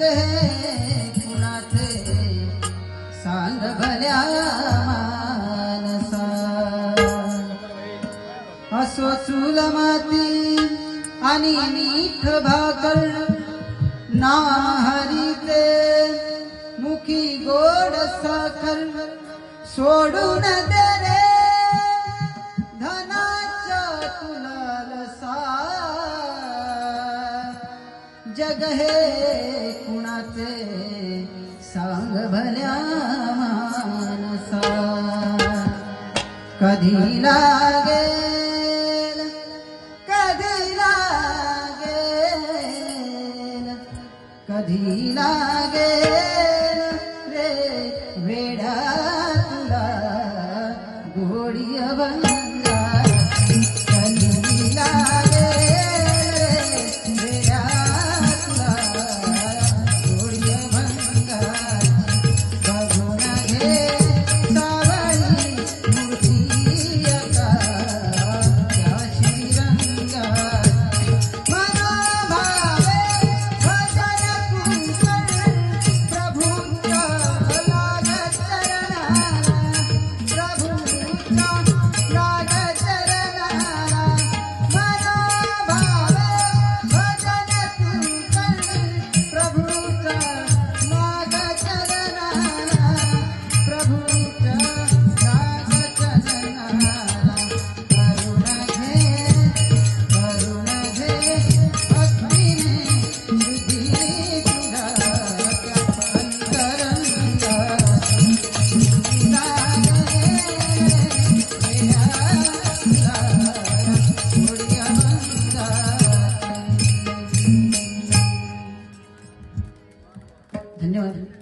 जग हे कुणाचे सांग भल्या मानसा असो चूल माती आणि मीठ भाकर नाम हरिते मुखी गोड साखर सोडून दे रे धनाच्या तुलालसा जग हे कुणाचे सांग भल्या मानसा कधी लागेल कधी लागेल कधी लागेल रे वेडा तुला गोडी अभंगा कधी लागेल रे वेडा तुला गोडी अभंगा बघून घे सावळी मूर्ती अका त्या श्रीरंगा मनोभावे भजन कुंकण प्रभूंच्या लागत चरणाला प्रभूंच्या लागत चरणाला मनोभावे भजन कुंकण प्रभूंच्या लागत चरणाला प्रभूंच्या लागत चरणाला करुण घे भक्तीने शुद्धी तुला अंतरंगा धन्यवाद.